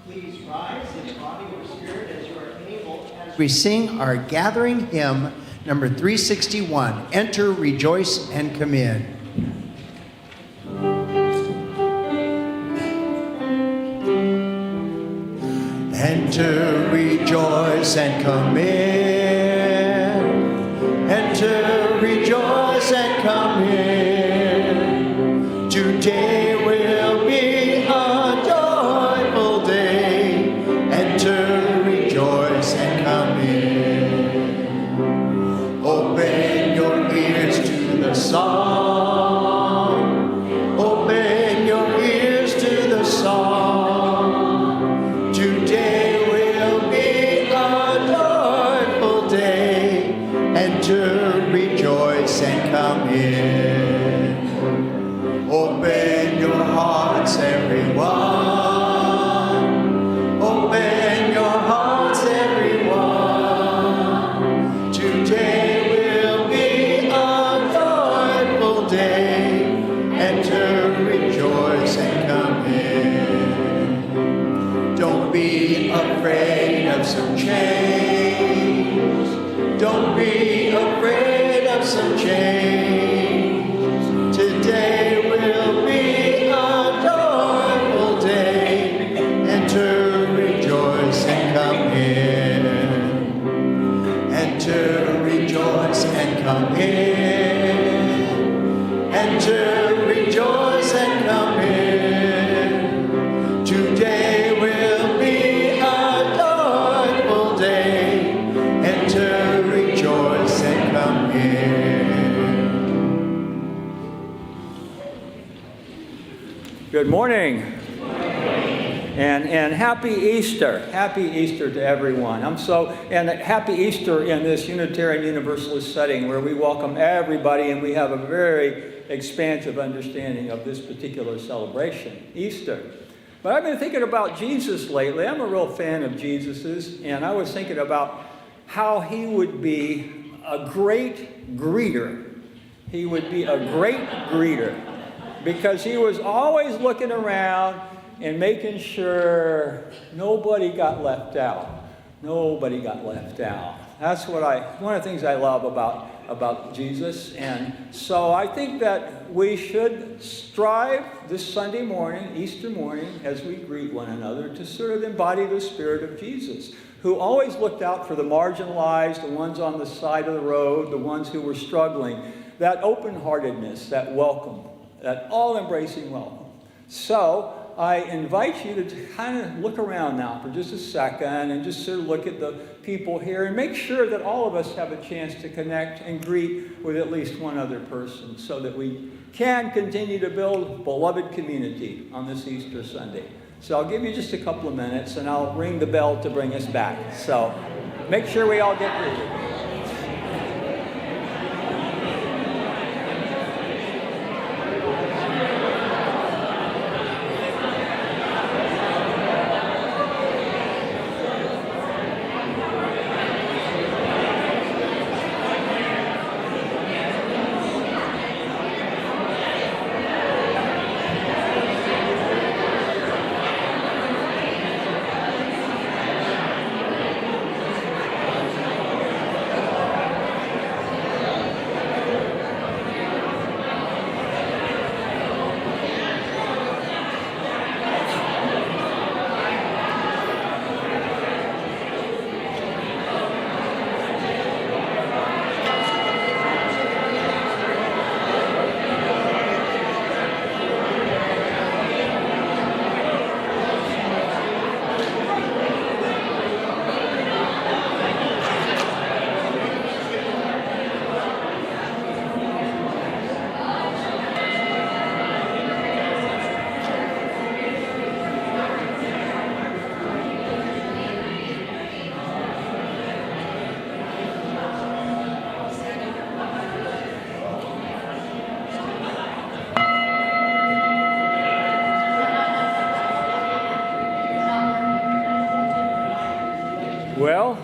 Please rise in body or spirit as you are able as we sing our gathering hymn, number 361, Enter, Rejoice, and Come In. Enter, rejoice, and come in. Enter, rejoice, and come in. Today will be a joyful day. Enter, rejoice, and come in. Open your ears to the song. Open your ears to the song. Today will be a joyful day. Enter, rejoice, and come in. Open your hearts, everyone. Open your hearts, everyone. Today will be a joyful day. Enter, rejoice, and come in. Don't be afraid of some change. Don't be afraid of some change. Today will be a joyful day. Enter, rejoice, and come in. Enter, rejoice, and come in. Enter, rejoice, and come in. Today will be a joyful day. Enter, rejoice, and come in. Good morning. And happy Easter. Happy Easter to everyone. And happy Easter in this Unitarian Universalist setting where we welcome everybody and we have a very expansive understanding of this particular celebration, Easter. But I've been thinking about Jesus lately. I'm a real fan of Jesus's, and I was thinking about how he would be a great greeter. He would be a great greeter because he was always looking around and making sure nobody got left out. Nobody got left out. That's one of the things I love about Jesus. And so I think that we should strive this Sunday morning, Easter morning, as we greet one another, to sort of embody the spirit of Jesus, who always looked out for the marginalized, the ones on the side of the road, the ones who were struggling, that open-heartedness, that welcome, that all-embracing welcome. So I invite you to kind of look around now for just a second and just sort of look at the people here and make sure that all of us have a chance to connect and greet with at least one other person so that we can continue to build beloved community on this Easter Sunday. So I'll give you just a couple of minutes and I'll ring the bell to bring us back. So make sure we all get greeted. Well,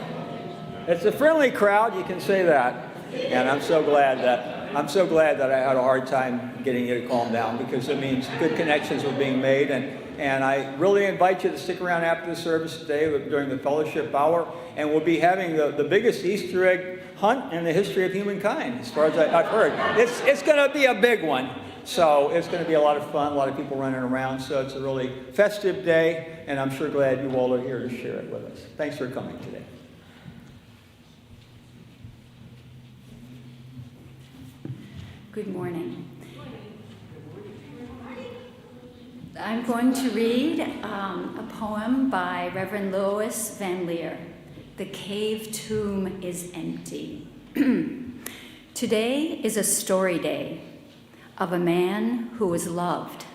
it's a friendly crowd, you can say that. And I'm so glad that I had a hard time getting you to calm down because it means good connections were being made. And I really invite you to stick around after the service today during the fellowship hour. And we'll be having the biggest Easter egg hunt in the history of humankind, as far as I've heard. It's going to be a big one. So it's going to be a lot of fun, a lot of people running around. So it's a really festive day, and I'm sure glad you all are here to share it with us. Thanks for coming today. Good morning. I'm going to read a poem by Reverend Lois Van Leer. The cave tomb is empty. Today is a story day of a man who was loved,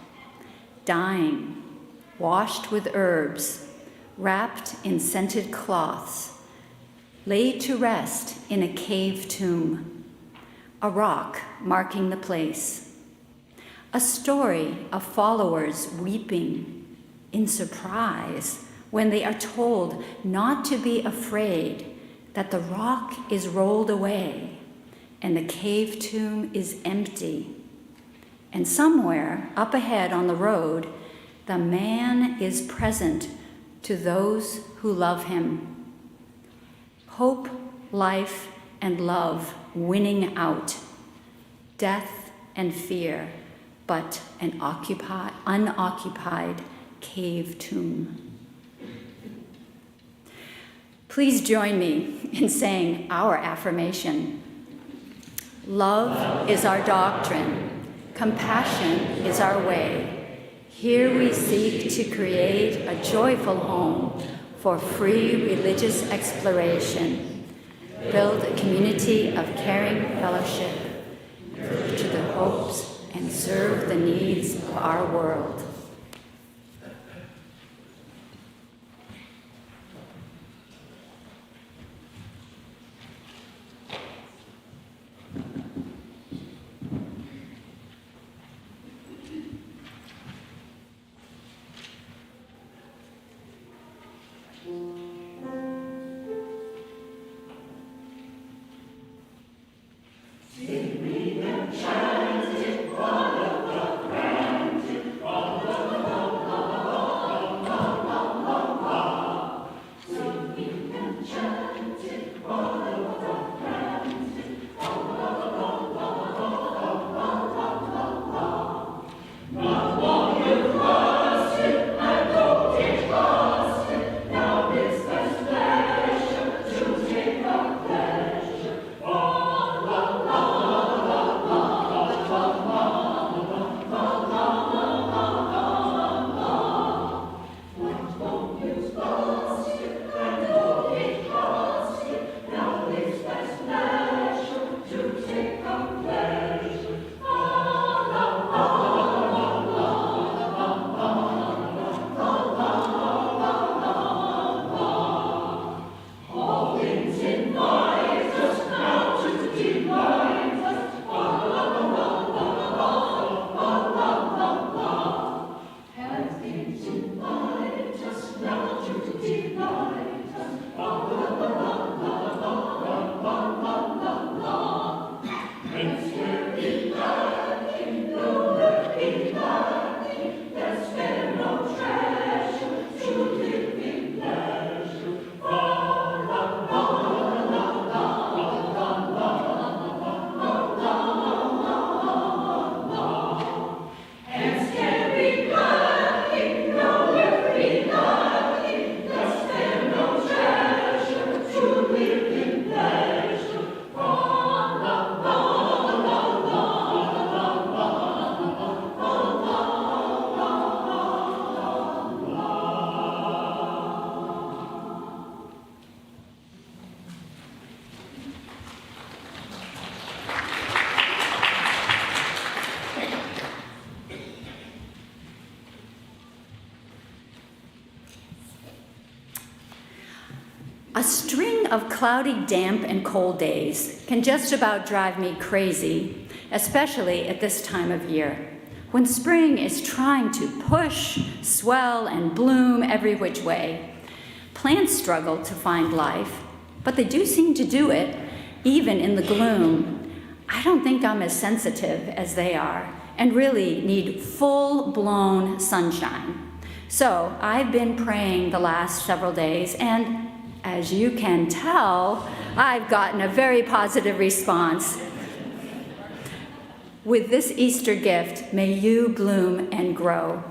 dying, washed with herbs, wrapped in scented cloths, laid to rest in a cave tomb, a rock marking the place. A story of followers weeping in surprise when they are told not to be afraid that the rock is rolled away and the cave tomb is empty. And somewhere up ahead on the road, the man is present to those who love him. Hope, life, and love winning out. Death and fear, but an unoccupied cave tomb. Please join me in saying our affirmation. Love is our doctrine. Compassion is our way. Here we seek to create a joyful home for free religious exploration. Build a community of caring fellowship to the hopes and serve the needs of our world. A string of cloudy, damp, and cold days can just about drive me crazy, especially at this time of year, when spring is trying to push, swell, and bloom every which way. Plants struggle to find life, but they do seem to do it, even in the gloom. I don't think I'm as sensitive as they are, and really need full-blown sunshine. So I've been praying the last several days, and as you can tell, I've gotten a very positive response. With this Easter gift, may you bloom and grow.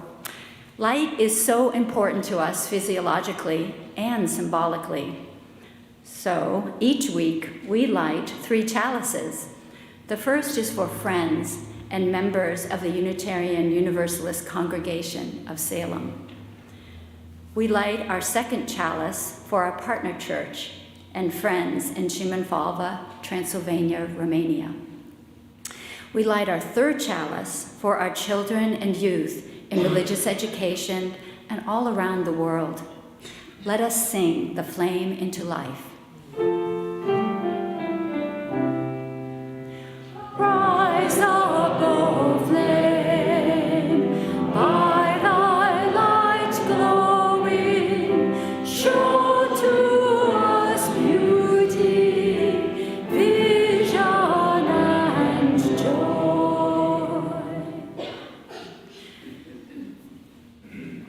Light is so important to us physiologically and symbolically. So each week we light 3 chalices. The first is for friends and members of the Unitarian Universalist Congregation of Salem. We light our second chalice for our partner church and friends in Šimenfalva, Transylvania, Romania. We light our third chalice for our children and youth in religious education and all around the world. Let us sing the flame into life. Rise up, O flame, by thy light glowing, show to us beauty, vision, and joy.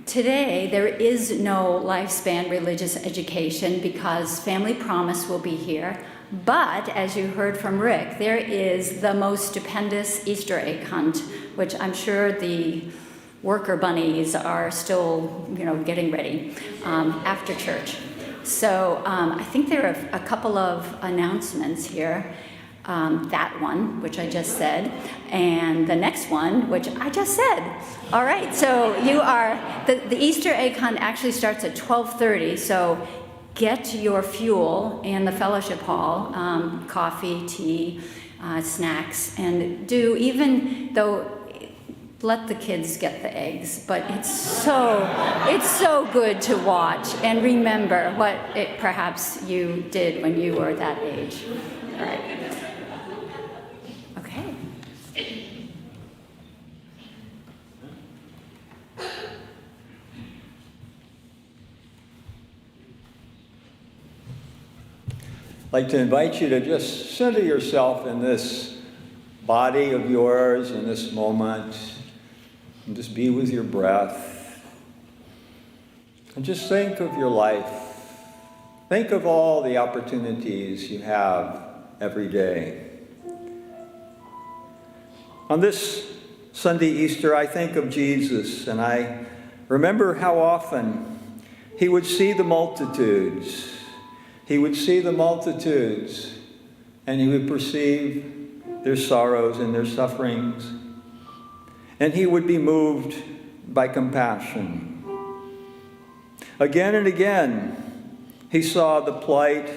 Today, there is no lifespan religious education because Family Promise will be here. But, as you heard from Rick, there is the most stupendous Easter egg hunt, which I'm sure the worker bunnies are still, getting ready after church. So I think there are a couple of announcements here. That one, which I just said, and the next one, which I just said. All right, so the Easter egg hunt actually starts at 12:30, so get your fuel in the fellowship hall, coffee, tea, snacks, and even though let the kids get the eggs, but it's so good to watch and remember what perhaps you did when you were that age. All right. Okay. I'd like to invite you to just center yourself in this body of yours in this moment, and just be with your breath. And just think of your life. Think of all the opportunities you have every day. On this Sunday Easter, I think of Jesus, and I remember how often he would see the multitudes. He would see the multitudes, and he would perceive their sorrows and their sufferings, and he would be moved by compassion. Again and again, he saw the plight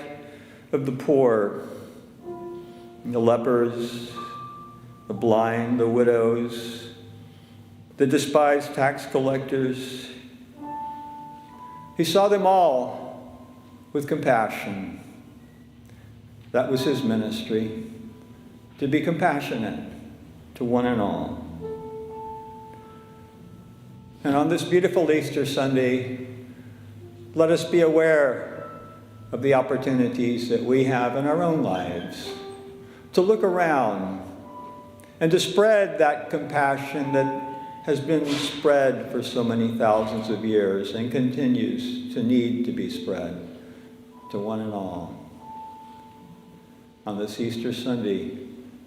of the poor, the lepers, the blind, the widows, the despised tax collectors. He saw them all with compassion. That was his ministry, to be compassionate to one and all. And on this beautiful Easter Sunday, let us be aware of the opportunities that we have in our own lives to look around and to spread that compassion that has been spread for so many thousands of years and continues to need to be spread to one and all. On this Easter Sunday,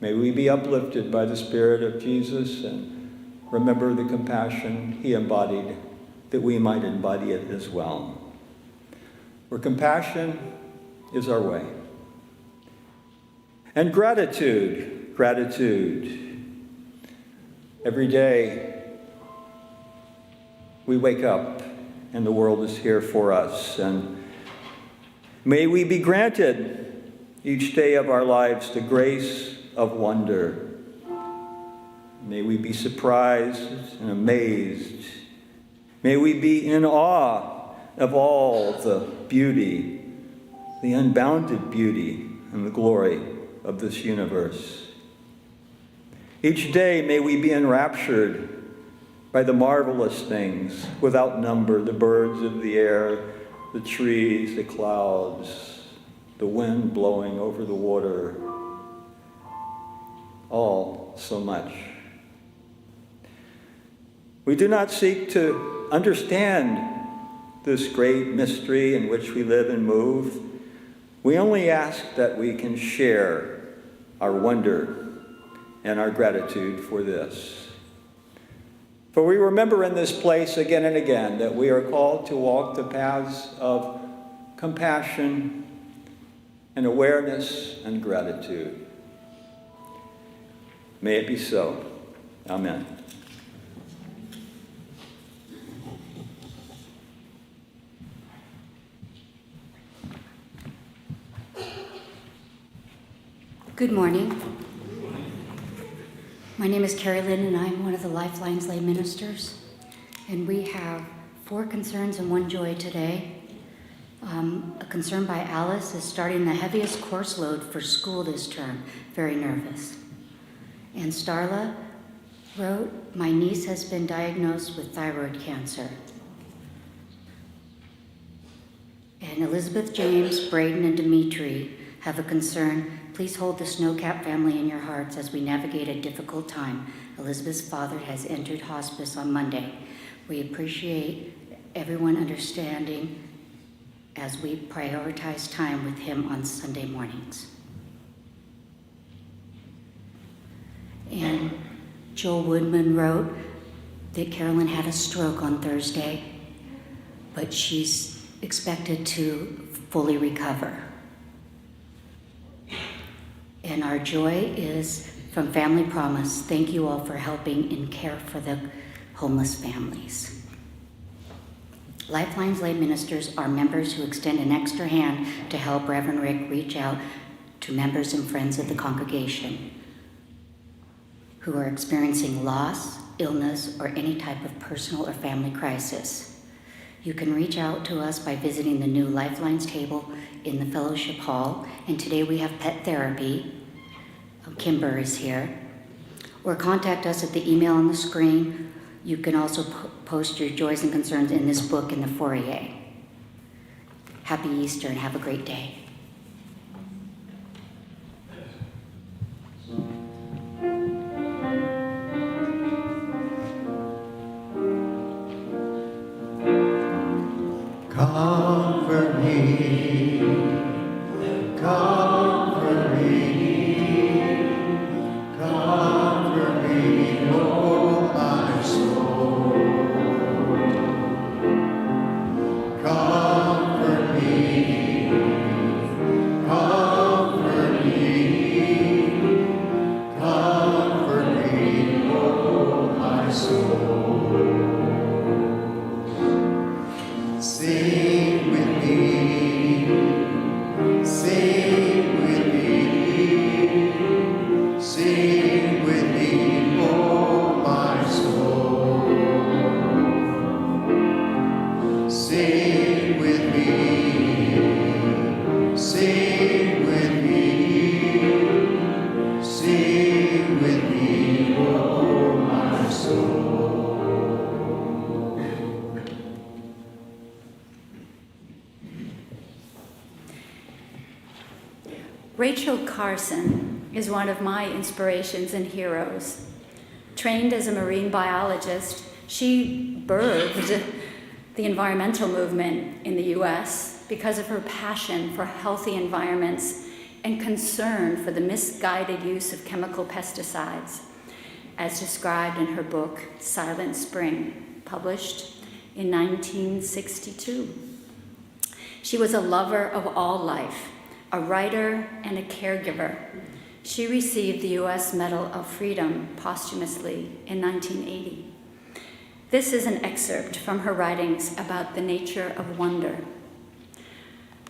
may we be uplifted by the Spirit of Jesus and remember the compassion he embodied, that we might embody it as well. For compassion is our way. And gratitude. Every day we wake up and the world is here for us, and may we be granted each day of our lives the grace of wonder. May we be surprised and amazed. May we be in awe of all the beauty, the unbounded beauty and the glory of this universe. Each day may we be enraptured by the marvelous things without number, the birds of the air, the trees, the clouds, the wind blowing over the water, all so much. We do not seek to understand this great mystery in which we live and move, we only ask that we can share our wonder and our gratitude for this. For we remember in this place again and again that we are called to walk the paths of compassion and awareness and gratitude. May it be so. Amen. Good morning. My name is Carrie Lynn, and I'm one of the Lifelines lay ministers. And we have 4 concerns and 1 joy today. A concern by Alice is starting the heaviest course load for school this term. Very nervous. And Starla wrote, my niece has been diagnosed with thyroid cancer. And Elizabeth, James, Braden, and Dimitri have a concern. Please hold the Snowcap family in your hearts as we navigate a difficult time. Elizabeth's father has entered hospice on Monday. We appreciate everyone understanding as we prioritize time with him on Sunday mornings. And Joel Woodman wrote that Carolyn had a stroke on Thursday, but she's expected to fully recover. And our joy is from Family Promise. Thank you all for helping in care for the homeless families. Lifelines lay ministers are members who extend an extra hand to help Reverend Rick reach out to members and friends of the congregation who are experiencing loss, illness, or any type of personal or family crisis. You can reach out to us by visiting the new Lifelines table in the fellowship hall, and today we have pet therapy. Kimber is here. Or contact us at the email on the screen. You can also post your joys and concerns in this book in the foyer. Happy Easter and have a great day. Comfort me, comfort me, comfort me, oh my soul. Comfort me, comfort me, comfort me, oh my soul. Sing with me, sing with me, sing with me, oh my soul. Sing with me, sing with me, sing with me, oh my soul. Rachel Carson is one of my inspirations and heroes. Trained as a marine biologist, she birthed the environmental movement in the US because of her passion for healthy environments and concern for the misguided use of chemical pesticides, as described in her book, Silent Spring, published in 1962. She was a lover of all life, a writer and a caregiver. She received the U.S. Medal of Freedom posthumously in 1980. This is an excerpt from her writings about the nature of wonder.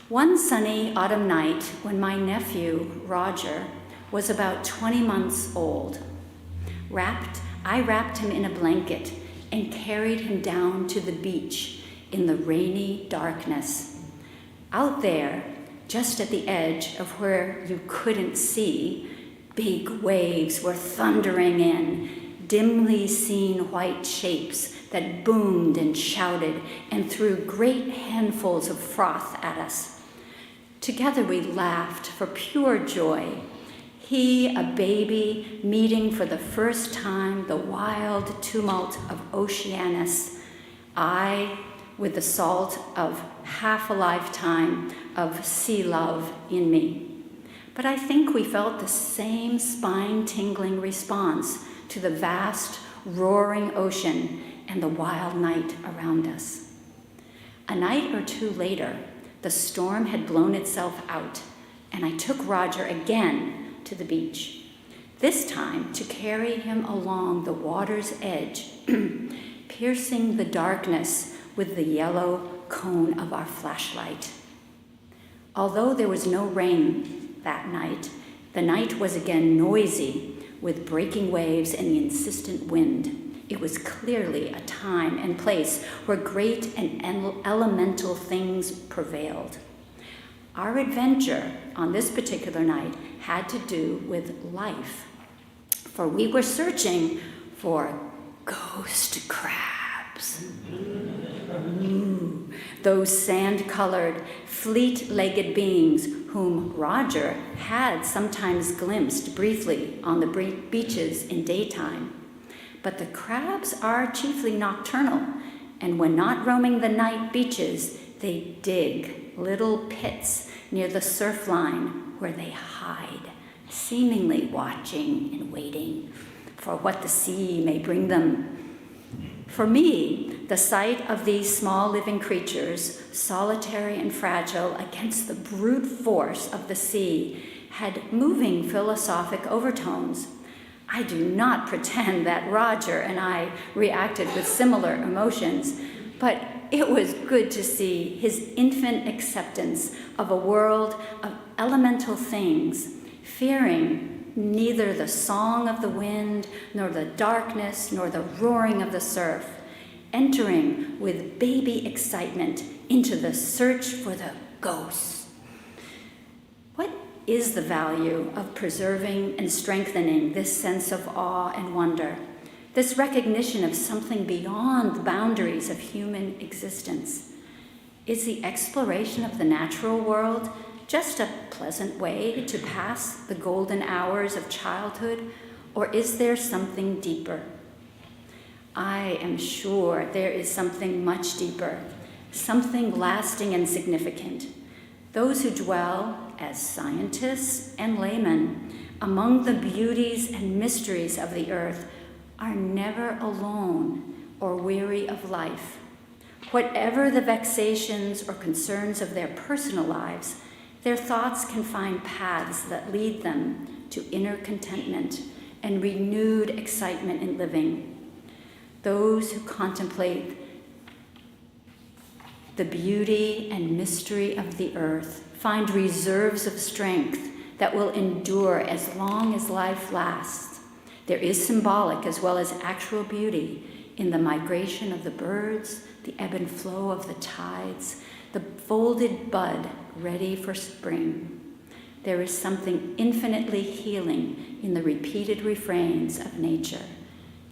One sunny autumn night when my nephew, Roger, was about 20 months old, I wrapped him in a blanket and carried him down to the beach in the rainy darkness. Out there, just at the edge of where you couldn't see, big waves were thundering in, dimly seen white shapes that boomed and shouted and threw great handfuls of froth at us. Together we laughed for pure joy. He, a baby, meeting for the first time the wild tumult of Oceanus, I, with the salt of half a lifetime of sea love in me. But I think we felt the same spine-tingling response to the vast, roaring ocean and the wild night around us. A night or two later, the storm had blown itself out, and I took Roger again to the beach, this time to carry him along the water's edge, piercing the darkness with the yellow cone of our flashlight. Although there was no rain that night, the night was again noisy with breaking waves and the insistent wind. It was clearly a time and place where great and elemental things prevailed. Our adventure on this particular night had to do with life, for we were searching for ghost crabs. Ooh, those sand-colored, fleet-legged beings whom Roger had sometimes glimpsed briefly on the beaches in daytime. But the crabs are chiefly nocturnal, and when not roaming the night beaches, they dig little pits near the surf line where they hide, seemingly watching and waiting for what the sea may bring them. For me, the sight of these small living creatures, solitary and fragile against the brute force of the sea, had moving philosophic overtones. I do not pretend that Roger and I reacted with similar emotions, but it was good to see his infant acceptance of a world of elemental things, fearing neither the song of the wind, nor the darkness, nor the roaring of the surf, entering with baby excitement into the search for the ghosts. What is the value of preserving and strengthening this sense of awe and wonder, this recognition of something beyond the boundaries of human existence? Is the exploration of the natural world just a pleasant way to pass the golden hours of childhood, or is there something deeper? I am sure there is something much deeper, something lasting and significant. Those who dwell as scientists and laymen among the beauties and mysteries of the earth are never alone or weary of life. Whatever the vexations or concerns of their personal lives, their thoughts can find paths that lead them to inner contentment and renewed excitement in living. Those who contemplate the beauty and mystery of the earth find reserves of strength that will endure as long as life lasts. There is symbolic as well as actual beauty in the migration of the birds, the ebb and flow of the tides, the folded bud ready for spring. There is something infinitely healing in the repeated refrains of nature,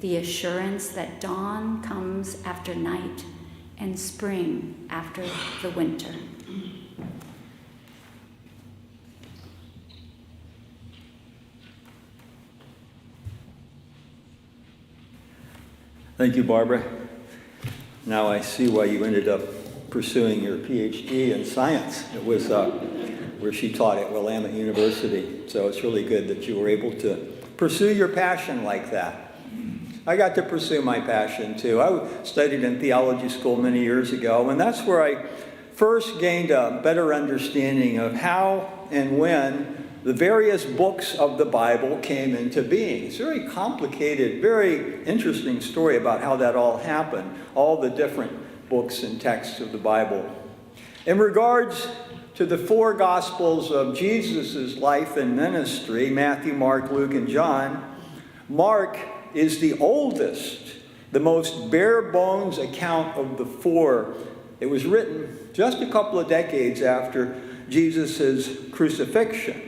the assurance that dawn comes after night and spring after the winter. Thank you, Barbara. Now I see why you ended up pursuing your PhD in science. It was where she taught at Willamette University. So it's really good that you were able to pursue your passion like that. I got to pursue my passion too. I studied in theology school many years ago, and that's where I first gained a better understanding of how and when the various books of the Bible came into being. It's a very complicated, very interesting story about how that all happened, all the different books and texts of the Bible. In regards to the four Gospels of Jesus' life and ministry, Matthew, Mark, Luke, and John, Mark is the oldest, the most bare bones account of the four. It was written just a couple of decades after Jesus' crucifixion.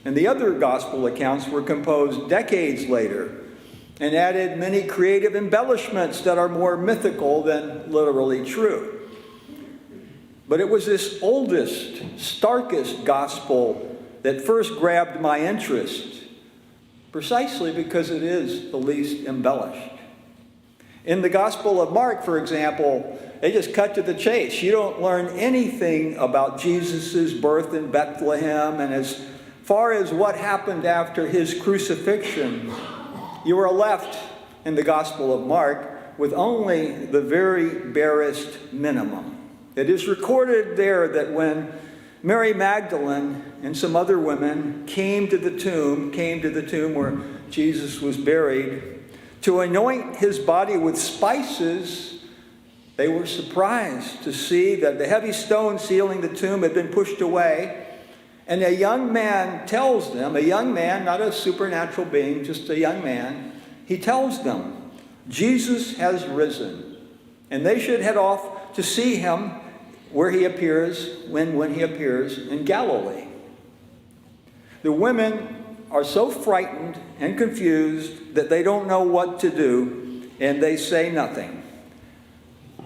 And the other gospel accounts were composed decades later and added many creative embellishments that are more mythical than literally true. But it was this oldest, starkest gospel that first grabbed my interest, precisely because it is the least embellished. In the Gospel of Mark, for example, they just cut to the chase. You don't learn anything about Jesus' birth in Bethlehem, and as far as what happened after his crucifixion, you are left in the Gospel of Mark with only the very barest minimum. It is recorded there that when Mary Magdalene and some other women came to the tomb where Jesus was buried, to anoint his body with spices, they were surprised to see that the heavy stone sealing the tomb had been pushed away. And a young man tells them, a young man, not a supernatural being, just a young man, he tells them, Jesus has risen. And they should head off to see him where he appears, when he appears in Galilee. The women are so frightened and confused that they don't know what to do, and they say nothing.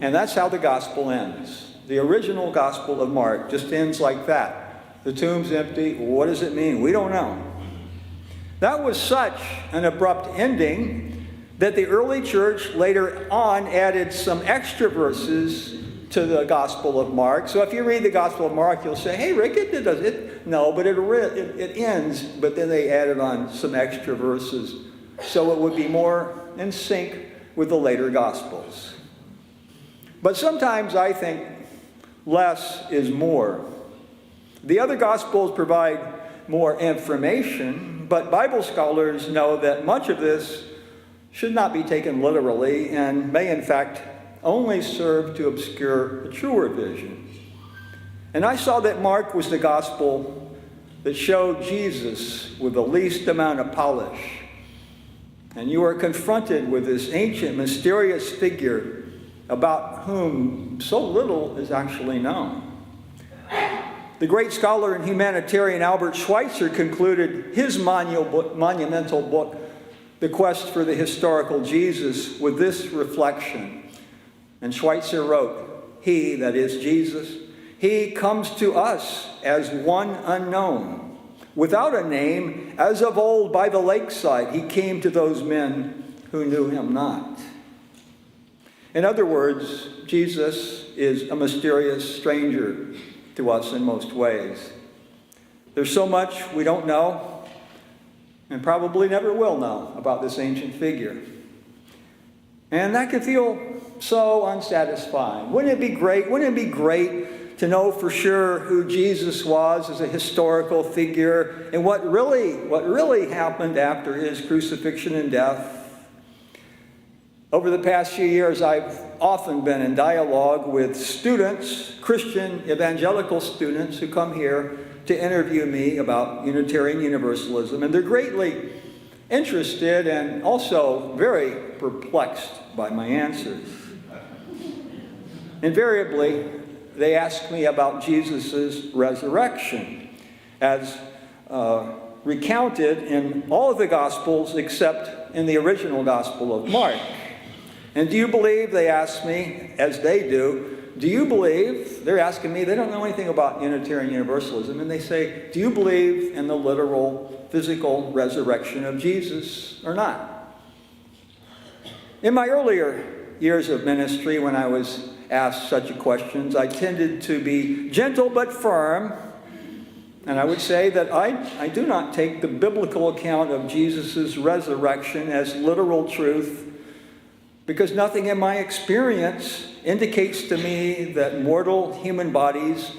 And that's how the gospel ends. The original Gospel of Mark just ends like that. The tomb's empty. What does it mean? We don't know. That was such an abrupt ending that the early church later on added some extra verses to the Gospel of Mark. So if you read the Gospel of Mark, you'll say, hey, Rick, it does it. No, but it ends, but then they added on some extra verses so it would be more in sync with the later Gospels. But sometimes I think less is more. The other Gospels provide more information, but Bible scholars know that much of this should not be taken literally and may in fact only serve to obscure a truer vision. And I saw that Mark was the gospel that showed Jesus with the least amount of polish. And you are confronted with this ancient, mysterious figure about whom so little is actually known. The great scholar and humanitarian Albert Schweitzer concluded his monumental book, The Quest for the Historical Jesus, with this reflection. And Schweitzer wrote, he, that is Jesus, he comes to us as one unknown, without a name, as of old by the lakeside he came to those men who knew him not. In other words, Jesus is a mysterious stranger to us in most ways. There's so much we don't know, and probably never will know about this ancient figure. And that can feel so unsatisfying. Wouldn't it be great? Wouldn't it be great to know for sure who Jesus was as a historical figure and what really happened after his crucifixion and death? Over the past few years, I've often been in dialogue with students, Christian evangelical students, who come here to interview me about Unitarian Universalism, and they're greatly interested and also very perplexed by my answers. Invariably, they ask me about Jesus' resurrection, as recounted in all of the Gospels except in the original Gospel of Mark. And do you believe, they ask me, as they do you believe, they're asking me, they don't know anything about Unitarian Universalism, and they say, do you believe in the literal, physical resurrection of Jesus or not? In my earlier years of ministry, when I was asked such questions, I tended to be gentle but firm, and I would say that I do not take the biblical account of Jesus' resurrection as literal truth, because nothing in my experience indicates to me that mortal human bodies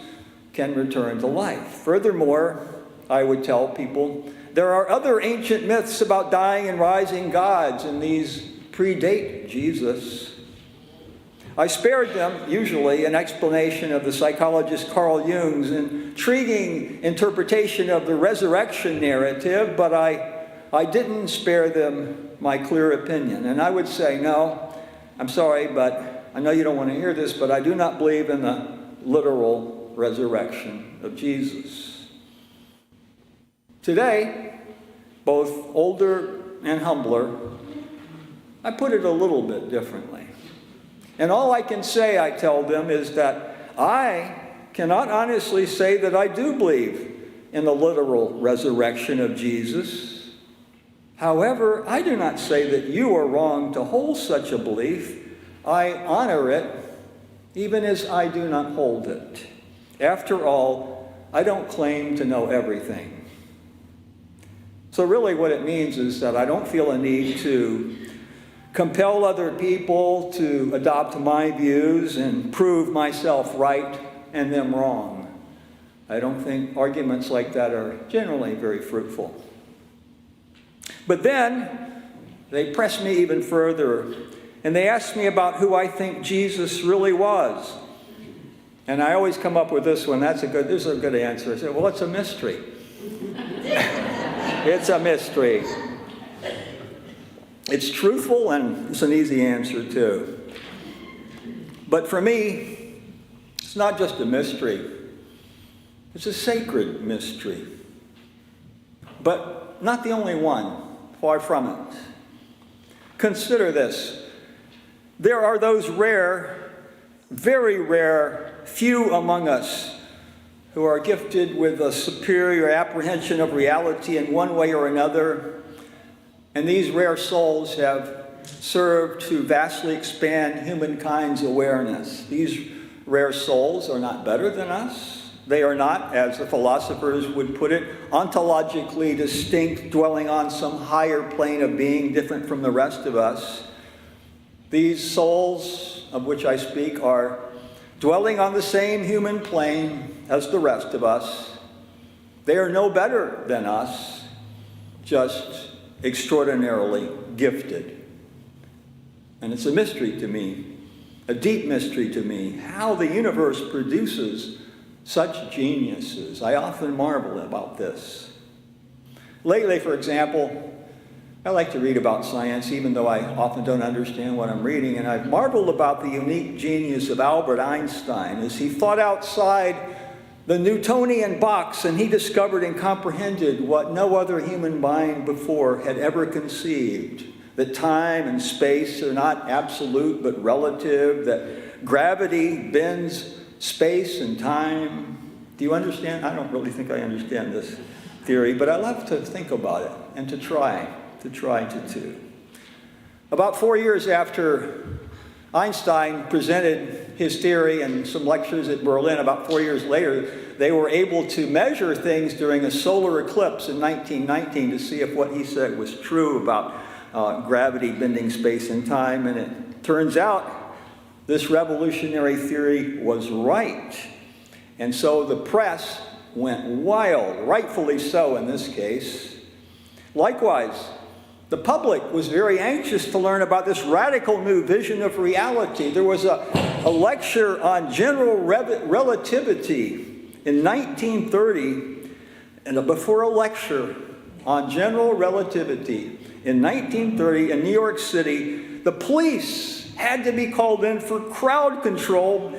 can return to life. Furthermore, I would tell people, there are other ancient myths about dying and rising gods, and these predate Jesus. I spared them, usually, an explanation of the psychologist Carl Jung's intriguing interpretation of the resurrection narrative, but I didn't spare them my clear opinion. And I would say, no, I'm sorry, but I know you don't want to hear this, but I do not believe in the literal resurrection of Jesus. Today, both older and humbler, I put it a little bit differently. And all I can say, I tell them, is that I cannot honestly say that I do believe in the literal resurrection of Jesus. However, I do not say that you are wrong to hold such a belief. I honor it, even as I do not hold it. After all, I don't claim to know everything. So really what it means is that I don't feel a need to compel other people to adopt my views and prove myself right and them wrong. I don't think arguments like that are generally very fruitful. But then they press me even further, and they ask me about who I think Jesus really was. And I always come up with this one. This is a good answer. I say, well, it's a mystery. It's a mystery. It's truthful, and it's an easy answer, too. But for me, it's not just a mystery. It's a sacred mystery. But not the only one. Far from it. Consider this. There are those rare, very rare, few among us who are gifted with a superior apprehension of reality in one way or another. And these rare souls have served to vastly expand humankind's awareness. These rare souls are not better than us. They are not, as the philosophers would put it, ontologically distinct, dwelling on some higher plane of being different from the rest of us. These souls of which I speak are dwelling on the same human plane as the rest of us. They are no better than us, just extraordinarily gifted. And it's a mystery to me, a deep mystery to me, how the universe produces such geniuses. I often marvel about this. Lately, for example, I like to read about science, even though I often don't understand what I'm reading, and I've marveled about the unique genius of Albert Einstein as he thought outside the Newtonian box, and he discovered and comprehended what no other human mind before had ever conceived, that time and space are not absolute but relative, that gravity bends space and time. Do you understand? I don't really think I understand this theory, but I love to think about it and to try to. About 4 years after Einstein presented his theory in some lectures at Berlin, about 4 years later, they were able to measure things during a solar eclipse in 1919 to see if what he said was true about gravity bending space and time, and it turns out this revolutionary theory was right. And so the press went wild, rightfully so in this case. Likewise, the public was very anxious to learn about this radical new vision of reality. There was a lecture on general relativity in 1930, and before a lecture on general relativity in 1930 in New York City, the police had to be called in for crowd control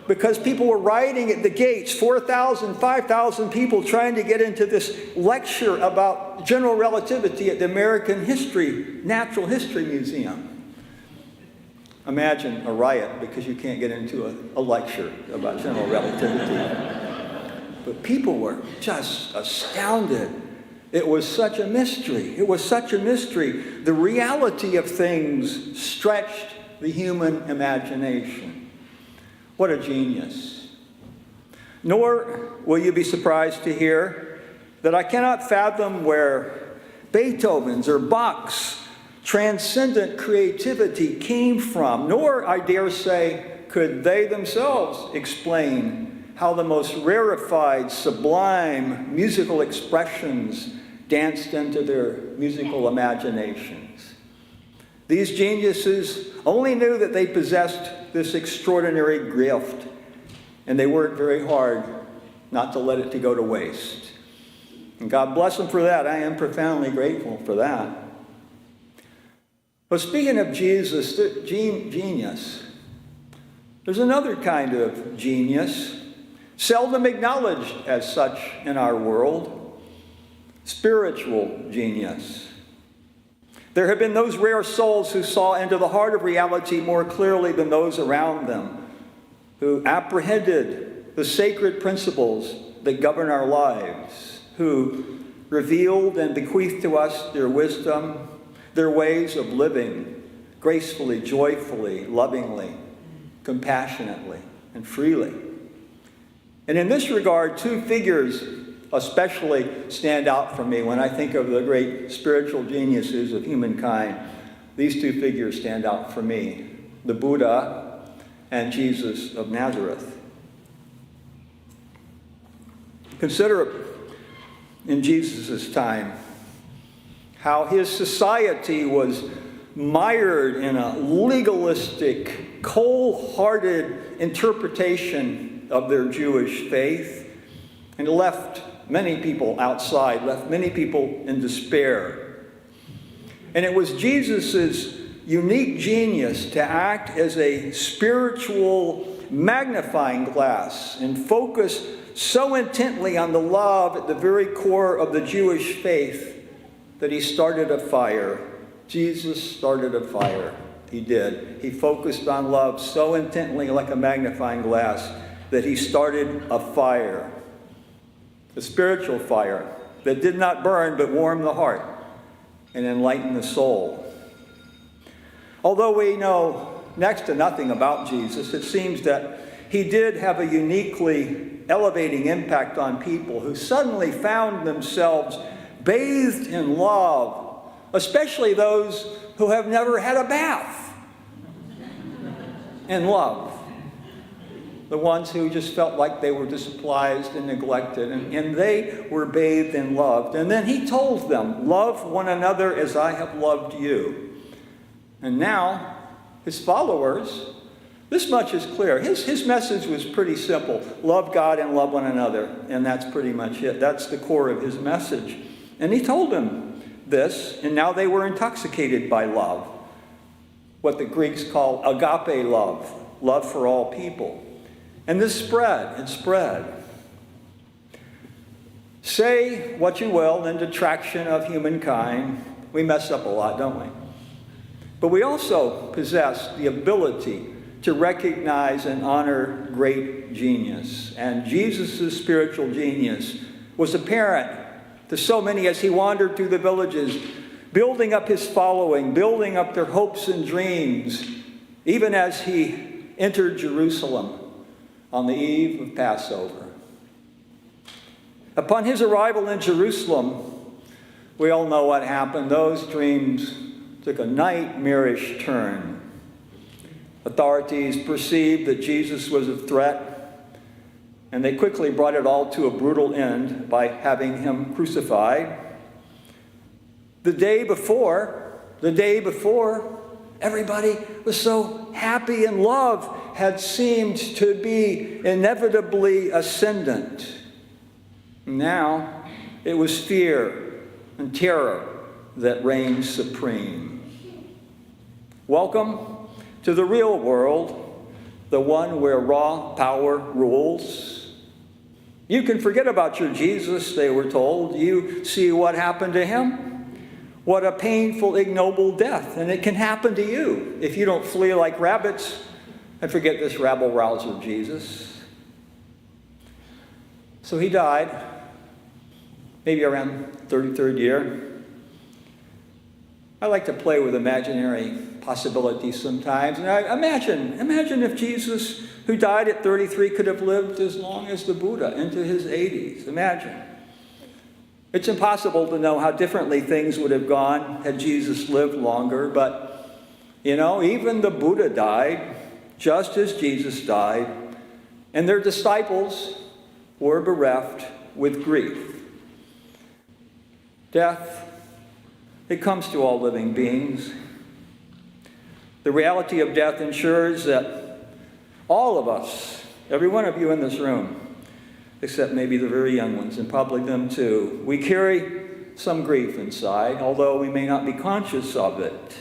because people were rioting at the gates, 4,000, 5,000 people trying to get into this lecture about general relativity at the American Natural History Museum. Imagine a riot because you can't get into a lecture about general relativity. But people were just astounded. It was such a mystery. It was such a mystery. The reality of things stretched the human imagination. What a genius. Nor will you be surprised to hear that I cannot fathom where Beethoven's or Bach's transcendent creativity came from, nor, I dare say, could they themselves explain how the most rarefied, sublime musical expressions danced into their musical imaginations. These geniuses only knew that they possessed this extraordinary gift, and they worked very hard not to let it go to waste. And God bless them for that. I am profoundly grateful for that. But speaking of Jesus, genius, there's another kind of genius, seldom acknowledged as such in our world, spiritual genius. There have been those rare souls who saw into the heart of reality more clearly than those around them, who apprehended the sacred principles that govern our lives, who revealed and bequeathed to us their wisdom, their ways of living gracefully, joyfully, lovingly, compassionately, and freely. And in this regard, two figures especially stand out for me when I think of the great spiritual geniuses of humankind. These two figures stand out for me, the Buddha and Jesus of Nazareth. Consider in Jesus' time how his society was mired in a legalistic, cold-hearted interpretation of their Jewish faith, and left many people outside, left many people in despair. And it was Jesus' unique genius to act as a spiritual magnifying glass and focus so intently on the love at the very core of the Jewish faith that he started a fire. Jesus started a fire. He did. He focused on love so intently like a magnifying glass that he started a fire. A spiritual fire that did not burn but warmed the heart and enlightened the soul. Although we know next to nothing about Jesus, it seems that he did have a uniquely elevating impact on people who suddenly found themselves bathed in love, especially those who have never had a bath in love. The ones who just felt like they were despised and neglected, and they were bathed in love. And then he told them, love one another as I have loved you. And now, his followers, this much is clear. His message was pretty simple. Love God and love one another. And that's pretty much it. That's the core of his message. And he told them this, and now they were intoxicated by love. What the Greeks call agape love, love for all people. And this spread, it spread. Say what you will in detraction of humankind. We mess up a lot, don't we? But we also possess the ability to recognize and honor great genius. And Jesus' spiritual genius was apparent to so many as he wandered through the villages, building up his following, building up their hopes and dreams, even as he entered Jerusalem on the eve of Passover. Upon his arrival in Jerusalem, we all know what happened. Those dreams took a nightmarish turn. Authorities perceived that Jesus was a threat, and they quickly brought it all to a brutal end by having him crucified. The day before, everybody was so happy, and love had seemed to be inevitably ascendant. Now it was fear and terror that reigned supreme. Welcome to the real world, the one where raw power rules. You can forget about your Jesus, they were told. You see what happened to him? What a painful, ignoble death. And it can happen to you if you don't flee like rabbits and forget this rabble-rouser Jesus. So he died, maybe around 33rd year. I like to play with imaginary possibilities sometimes. And I imagine if Jesus, who died at 33, could have lived as long as the Buddha, into his 80s. Imagine. It's impossible to know how differently things would have gone had Jesus lived longer. But, even the Buddha died just as Jesus died. And their disciples were bereft with grief. Death, it comes to all living beings. The reality of death ensures that all of us, every one of you in this room, except maybe the very young ones, and probably them too, we carry some grief inside, although we may not be conscious of it.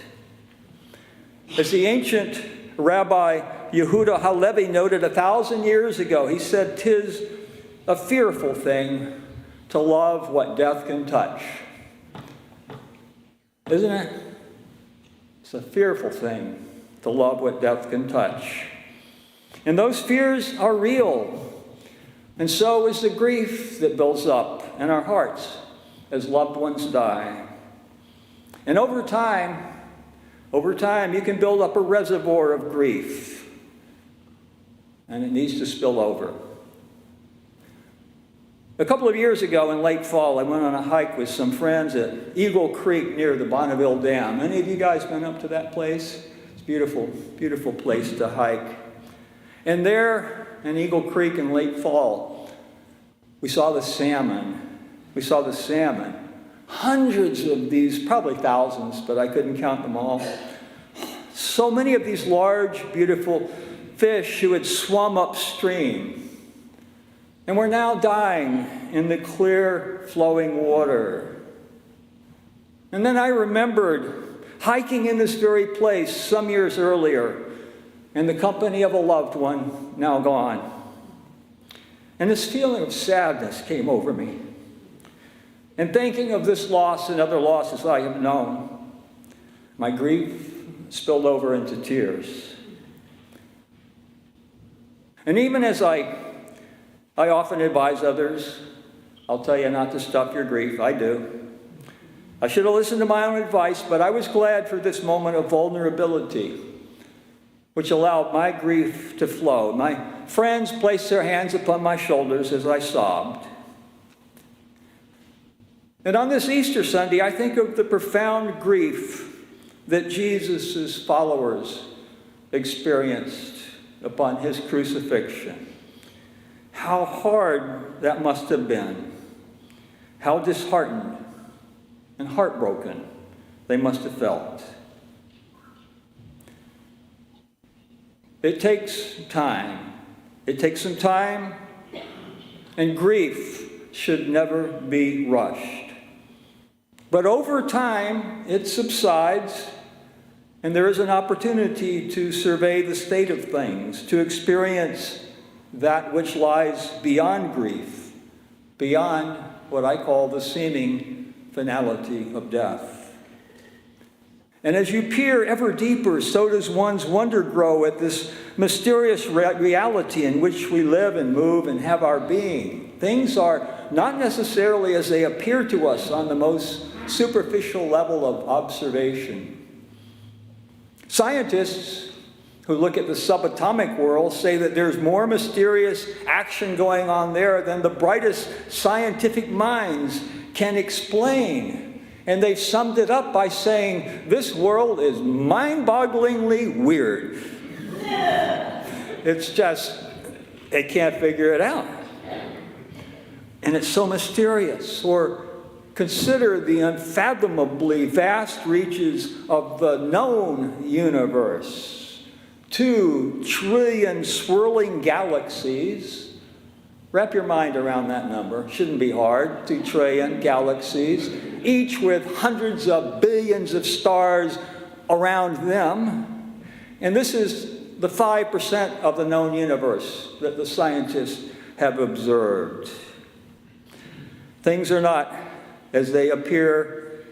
As the ancient Rabbi Yehuda Halevi noted 1,000 years ago, he said, "'Tis a fearful thing to love what death can touch." Isn't it? It's a fearful thing to love what death can touch. And those fears are real. And so is the grief that builds up in our hearts as loved ones die. And over time, you can build up a reservoir of grief, and it needs to spill over. A couple of years ago in late fall, I went on a hike with some friends at Eagle Creek near the Bonneville Dam. Any of you guys been up to that place? It's a beautiful, beautiful place to hike. And there in Eagle Creek in late fall, we saw the salmon. Hundreds of these, probably thousands, but I couldn't count them all. So many of these large, beautiful fish who had swum upstream and were now dying in the clear, flowing water. And then I remembered hiking in this very place some years earlier in the company of a loved one, now gone. And this feeling of sadness came over me. And thinking of this loss and other losses I have known, my grief spilled over into tears. And even as I often advise others, I'll tell you not to stuff your grief. I do. I should have listened to my own advice, but I was glad for this moment of vulnerability, which allowed my grief to flow. My friends placed their hands upon my shoulders as I sobbed. And on this Easter Sunday, I think of the profound grief that Jesus' followers experienced upon his crucifixion. How hard that must have been. How disheartened and heartbroken they must have felt. It takes time. It takes some time, and grief should never be rushed. But over time, it subsides, and there is an opportunity to survey the state of things, to experience that which lies beyond grief, beyond what I call the seeming finality of death. And as you peer ever deeper, so does one's wonder grow at this mysterious reality in which we live and move and have our being. Things are not necessarily as they appear to us on the most superficial level of observation. Scientists who look at the subatomic world say that there's more mysterious action going on there than the brightest scientific minds can explain. And they've summed it up by saying, this world is mind-bogglingly weird. It's just, they can't figure it out. And it's so mysterious. Or consider the unfathomably vast reaches of the known universe. 2 trillion swirling galaxies. Wrap your mind around that number. Shouldn't be hard. 2 trillion galaxies, each with hundreds of billions of stars around them. And this is the 5% of the known universe that the scientists have observed. Things are not as they appear,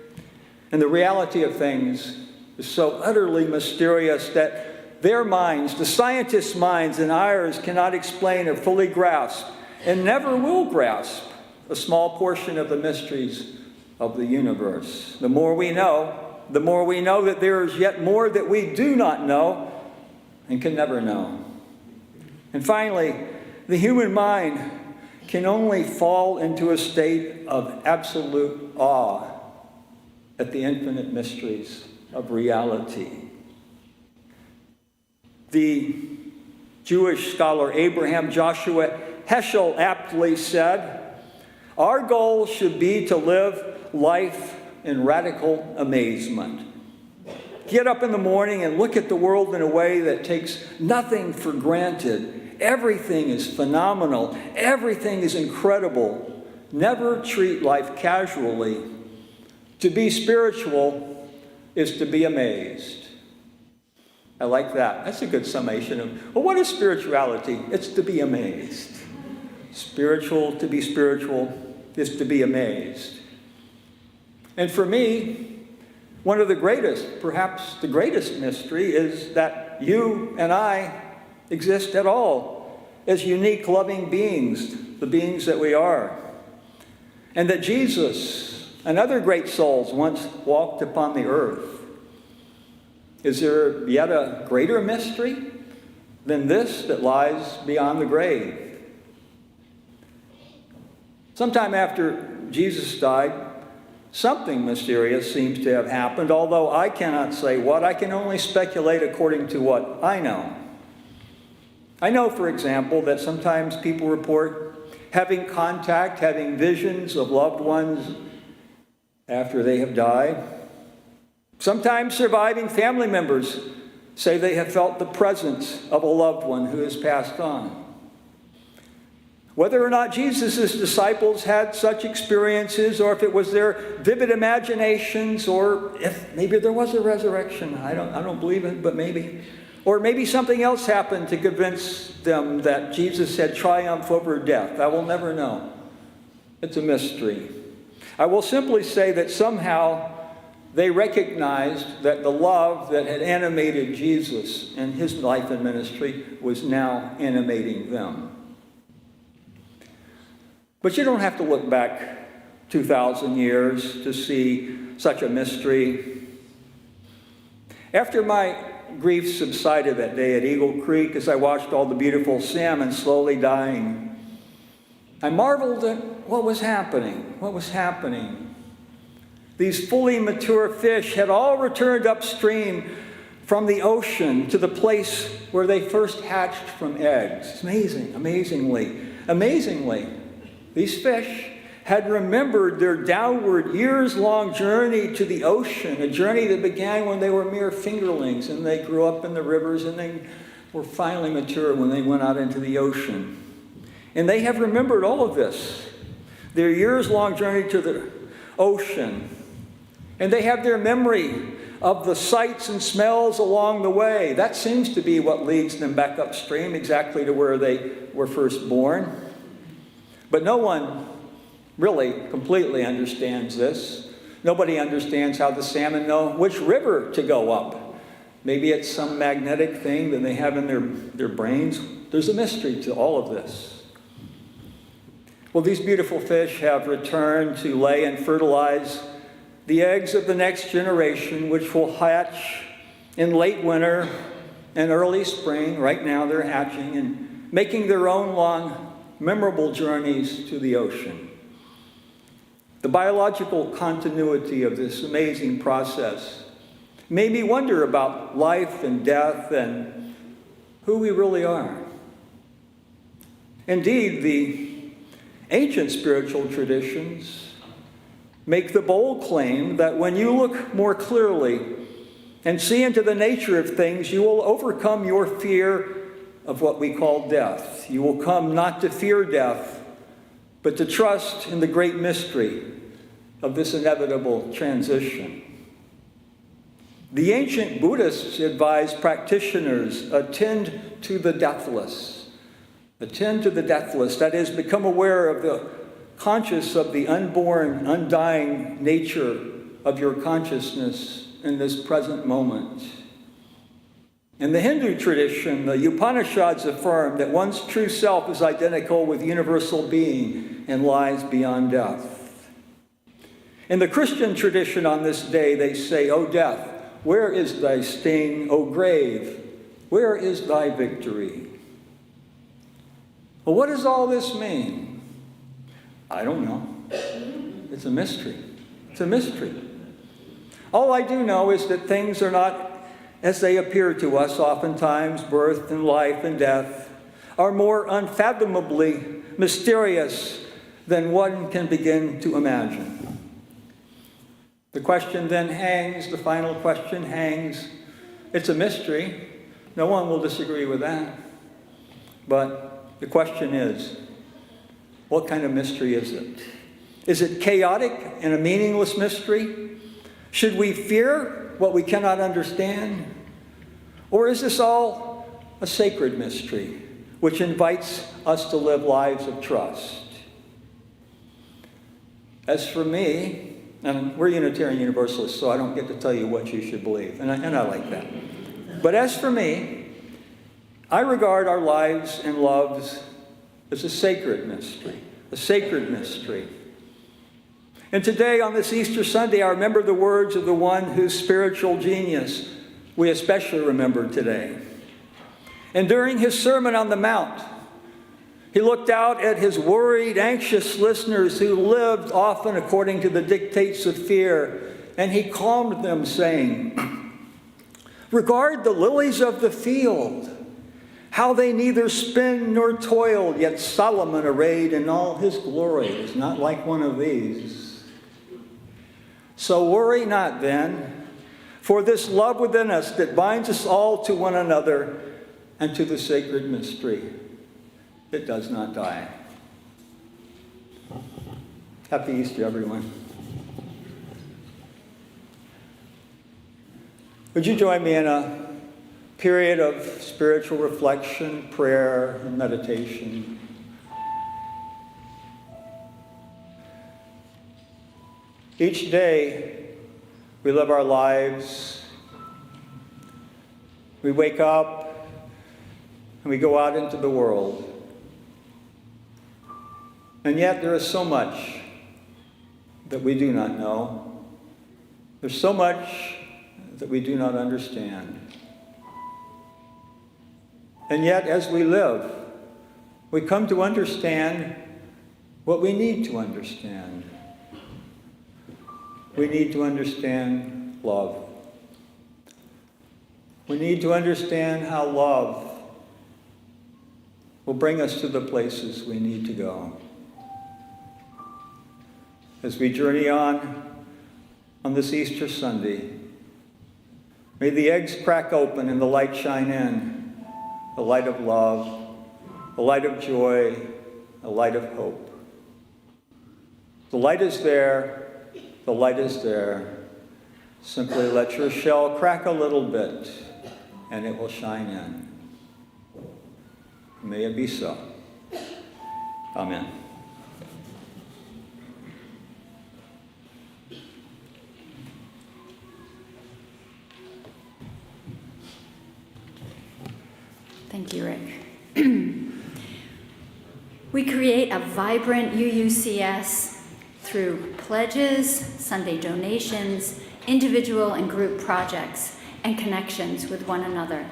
and the reality of things is so utterly mysterious that their minds, the scientists' minds and ours, cannot explain or fully grasp, and never will grasp, a small portion of the mysteries of the universe. The more we know that there is yet more that we do not know and can never know. And finally, the human mind can only fall into a state of absolute awe at the infinite mysteries of reality. The Jewish scholar Abraham Joshua Heschel aptly said, "Our goal should be to live life in radical amazement. Get up in the morning and look at the world in a way that takes nothing for granted. Everything is phenomenal. Everything is incredible. Never treat life casually. To be spiritual is to be amazed." I like that. That's a good summation of, well, what is spirituality? It's to be amazed. To be spiritual is to be amazed. And for me, one of the greatest, perhaps the greatest mystery is that you and I exist at all as unique, loving beings, the beings that we are. And that Jesus, and other great souls once walked upon the earth. Is there yet a greater mystery than this that lies beyond the grave? Sometime after Jesus died, something mysterious seems to have happened, although I cannot say what. I can only speculate according to what I know. I know, for example, that sometimes people report having contact, having visions of loved ones after they have died. Sometimes surviving family members say they have felt the presence of a loved one who has passed on. Whether or not Jesus' disciples had such experiences, or if it was their vivid imaginations, or if maybe there was a resurrection, I don't believe it, but maybe. Or maybe something else happened to convince them that Jesus had triumphed over death. I will never know. It's a mystery. I will simply say that somehow they recognized that the love that had animated Jesus in his life and ministry was now animating them. But you don't have to look back 2,000 years to see such a mystery. After my grief subsided that day at Eagle Creek, as I watched all the beautiful salmon slowly dying, I marveled at what was happening. What was happening? These fully mature fish had all returned upstream from the ocean to the place where they first hatched from eggs. It's amazing, amazingly. These fish had remembered their downward, years-long journey to the ocean, a journey that began when they were mere fingerlings, and they grew up in the rivers, and they were finally mature when they went out into the ocean. And they have remembered all of this, their years-long journey to the ocean. And they have their memory of the sights and smells along the way. That seems to be what leads them back upstream, exactly to where they were first born. But no one really completely understands this. Nobody understands how the salmon know which river to go up. Maybe it's some magnetic thing that they have in their brains. There's a mystery to all of this. Well, these beautiful fish have returned to lay and fertilize the eggs of the next generation, which will hatch in late winter and early spring. Right now they're hatching and making their own long, memorable journeys to the ocean. The biological continuity of this amazing process made me wonder about life and death and who we really are. Indeed, the ancient spiritual traditions make the bold claim that when you look more clearly and see into the nature of things, you will overcome your fear of what we call death. You will come not to fear death, but to trust in the great mystery of this inevitable transition. The ancient Buddhists advised practitioners, attend to the deathless. Attend to the deathless, that is, become aware of the conscious of the unborn, undying nature of your consciousness in this present moment. In the Hindu tradition, the Upanishads affirm that one's true self is identical with universal being and lies beyond death. In the Christian tradition on this day, they say, O death, where is thy sting? O grave, where is thy victory? Well, what does all this mean? I don't know. It's a mystery. It's a mystery. All I do know is that things are not as they appear to us oftentimes. Birth and life and death are more unfathomably mysterious than one can begin to imagine. The question then hangs, the final question hangs. It's a mystery. No one will disagree with that. But the question is, what kind of mystery is it? Is it chaotic and a meaningless mystery? Should we fear what we cannot understand? Or is this all a sacred mystery which invites us to live lives of trust? As for me, and we're Unitarian Universalists, so I don't get to tell you what you should believe, and I like that. But as for me, I regard our lives and loves as a sacred mystery, a sacred mystery. And today, on this Easter Sunday, I remember the words of the one whose spiritual genius we especially remember today. And during his Sermon on the Mount, he looked out at his worried, anxious listeners who lived often according to the dictates of fear, and he calmed them, saying, "Regard the lilies of the field, how they neither spin nor toil, yet Solomon arrayed in all his glory is not like one of these. So worry not then, for this love within us that binds us all to one another and to the sacred mystery, it does not die." Happy Easter, everyone. Would you join me in a period of spiritual reflection, prayer, and meditation? Each day, we live our lives. We wake up and we go out into the world. And yet there is so much that we do not know. There's so much that we do not understand. And yet, as we live, we come to understand what we need to understand. We need to understand love. We need to understand how love will bring us to the places we need to go. As we journey on this Easter Sunday, may the eggs crack open and the light shine in, the light of love, the light of joy, the light of hope. The light is there. The light is there. Simply let your shell crack a little bit, and it will shine in. May it be so. Amen. Thank you, Rick. We create a vibrant UUCS through pledges, Sunday donations, individual and group projects, and connections with one another.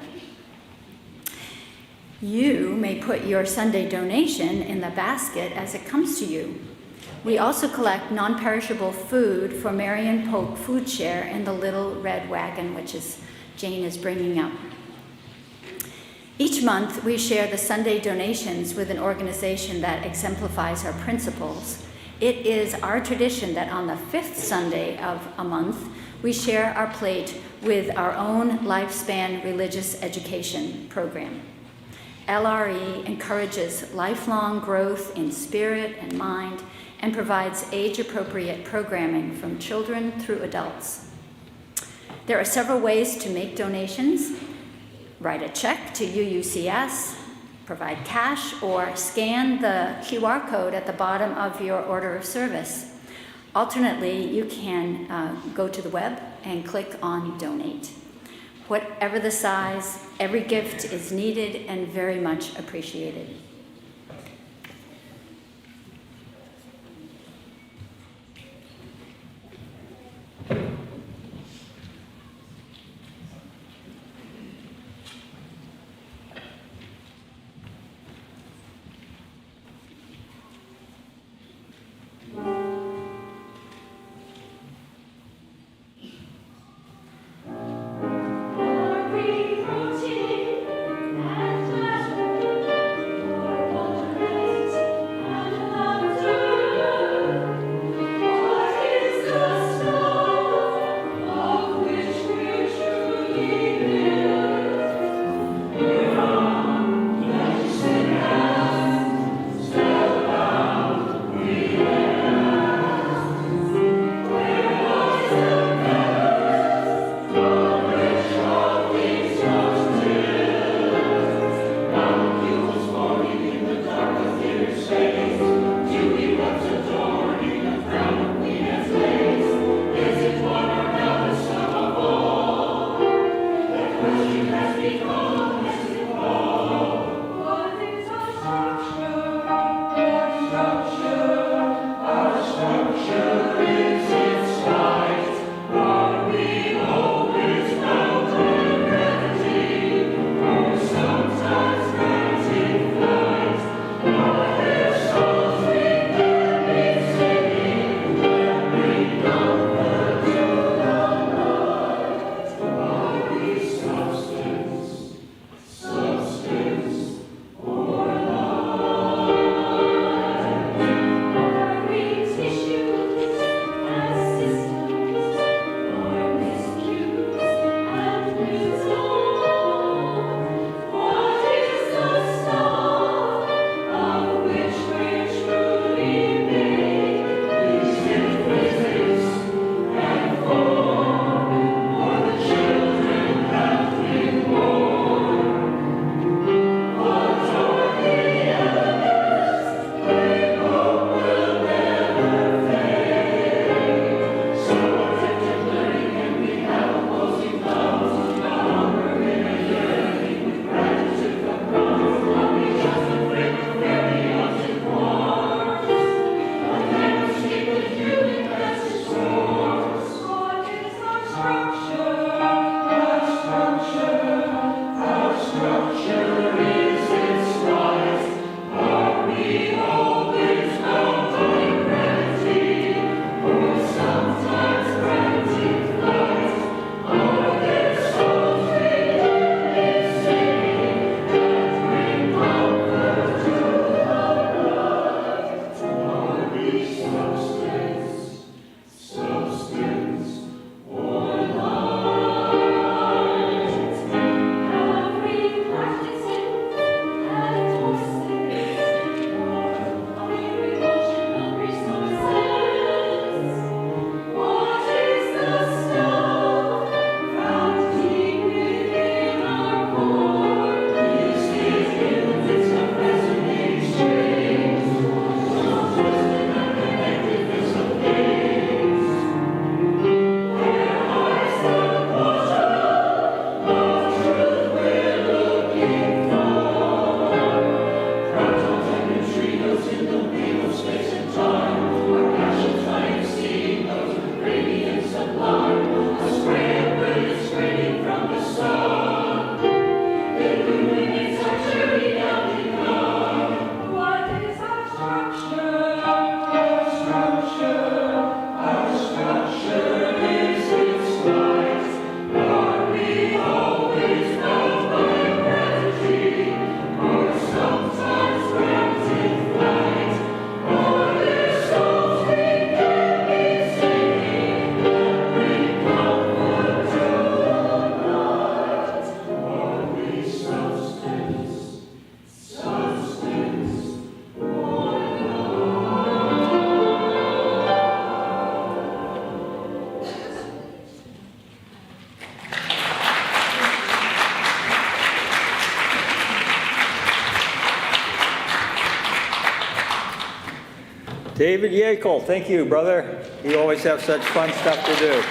You may put your Sunday donation in the basket as it comes to you. We also collect non-perishable food for Marion Polk Food Share in the Little Red Wagon, which Jane is bringing up. Each month, we share the Sunday donations with an organization that exemplifies our principles. It is our tradition that on the fifth Sunday of a month, we share our plate with our own Lifespan Religious Education program. LRE encourages lifelong growth in spirit and mind and provides age-appropriate programming from children through adults. There are several ways to make donations. Write a check to UUCS, provide cash, or scan the QR code at the bottom of your order of service. Alternately, you can go to the web and click on Donate. Whatever the size, every gift is needed and very much appreciated. David Yackel, thank you, brother. You always have such fun stuff to do.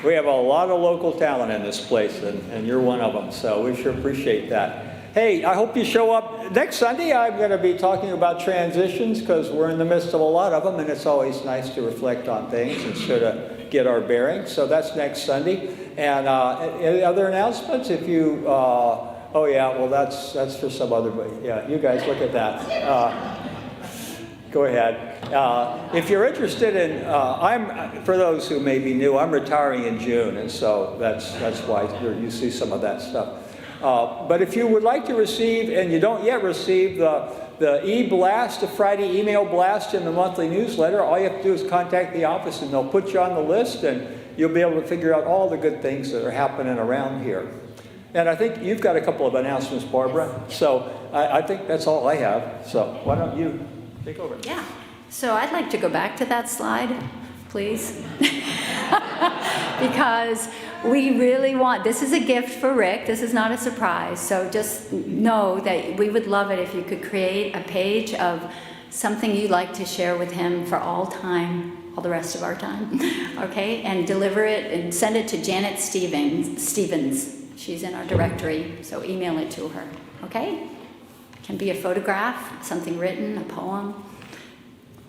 We have a lot of local talent in this place, and you're one of them, so we sure appreciate that. Hey, I hope you show up next Sunday. I'm going to be talking about transitions because we're in the midst of a lot of them, and it's always nice to reflect on things and sort of get our bearings. So that's next Sunday. And any other announcements? If you, oh yeah, well that's for some other, yeah, you guys look at that. Go ahead. If you're interested in, for those who may be new, I'm retiring in June, and so that's why you see some of that stuff. But if you would like to receive, and you don't yet receive, the e-blast, the Friday email blast in the monthly newsletter, all you have to do is contact the office, and they'll put you on the list, and you'll be able to figure out all the good things that are happening around here. And I think you've got a couple of announcements, Barbara. So I think that's all I have. So why don't you take over? Yeah. So I'd like to go back to that slide, please. Because we really want, this is a gift for Rick. This is not a surprise. So just know that we would love it if you could create a page of something you'd like to share with him for all time, all the rest of our time, okay? And deliver it and send it to Janet Stevens. She's in our directory, so email it to her, okay? Can be a photograph, something written, a poem.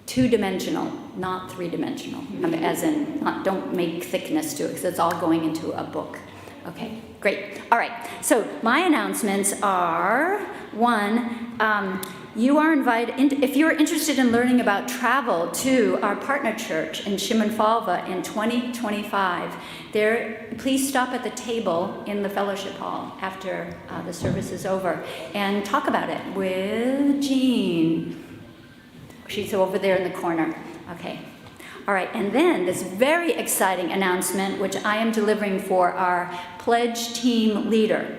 2-dimensional, not 3-dimensional. I mean, as in, don't make thickness to it, because it's all going into a book. Okay, great. All right, so my announcements are, one, you are invited, if you're interested in learning about travel to our partner church in Shimonfalva in 2025, please stop at the table in the fellowship hall after the service is over and talk about it with Jean. She's over there in the corner. Okay. All right, and then this very exciting announcement, which I am delivering for our pledge team leader.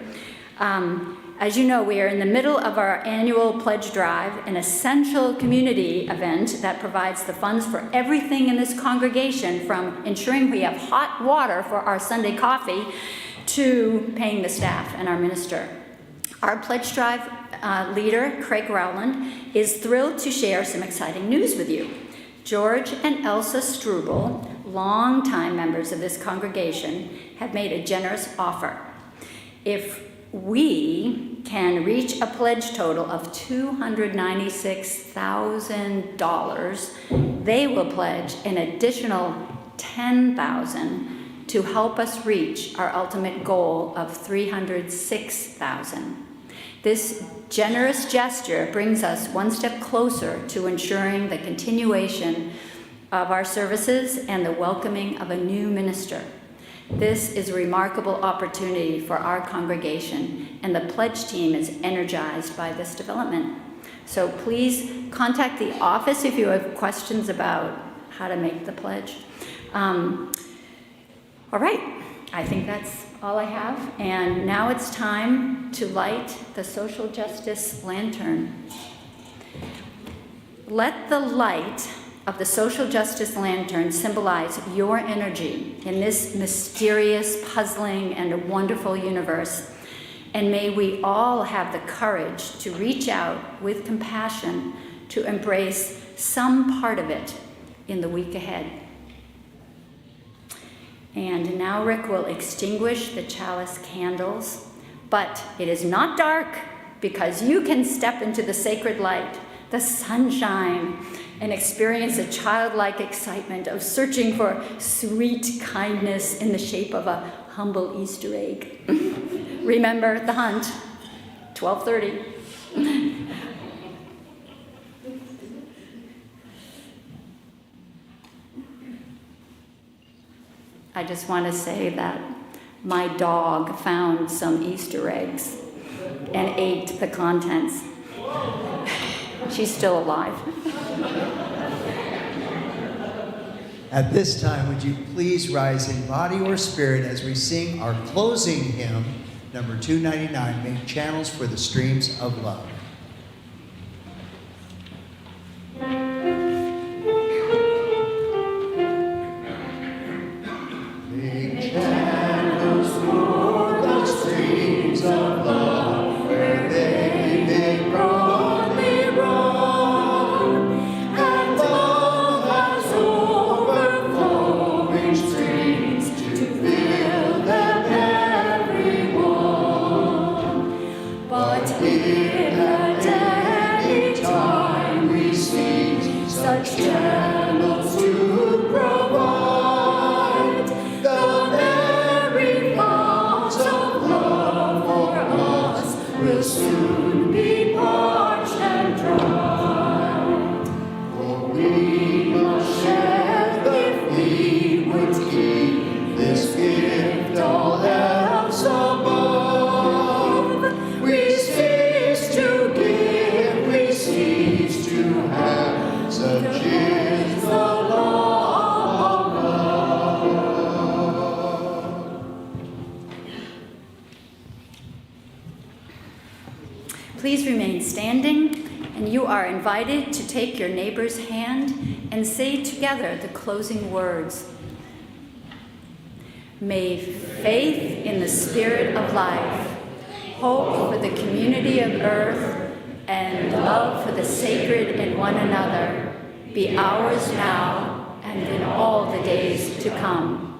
As you know, we are in the middle of our annual pledge drive, an essential community event that provides the funds for everything in this congregation, from ensuring we have hot water for our Sunday coffee to paying the staff and our minister. Our pledge drive leader, Craig Rowland, is thrilled to share some exciting news with you. George and Elsa Struble, longtime members of this congregation, have made a generous offer. If we can reach a pledge total of $296,000, they will pledge an additional $10,000 to help us reach our ultimate goal of $306,000. This generous gesture brings us one step closer to ensuring the continuation of our services and the welcoming of a new minister. This is a remarkable opportunity for our congregation, and the pledge team is energized by this development. So please contact the office if you have questions about how to make the pledge. All right, I think that's all I have. And now it's time to light the social justice lantern. Let the light of the social justice lantern symbolize your energy in this mysterious, puzzling, and wonderful universe. And may we all have the courage to reach out with compassion to embrace some part of it in the week ahead. And now Rick will extinguish the chalice candles, but it is not dark, because you can step into the sacred light, the sunshine, and experience a childlike excitement of searching for sweet kindness in the shape of a humble Easter egg. Remember the hunt, 12:30. I just want to say that my dog found some Easter eggs and ate the contents. She's still alive. At this time, would you please rise in body or spirit as we sing our closing hymn, number 299, Make Channels for the Streams of Love. Make channels for the streams of love where they may broadly run, and love has overflowing streams to fill them everyone. But if at any time we see such channels to provide, the very founts of love for us will soon be parched and dry. For we must share if we would keep this gift all else above. We cease to give, we cease to have, such is the law of love. Please remain standing, and you are invited to take your neighbor's hand and say together the closing words. May faith in the spirit of life, hope for the community of earth, and love for the sacred in one another be ours now and in all the days to come.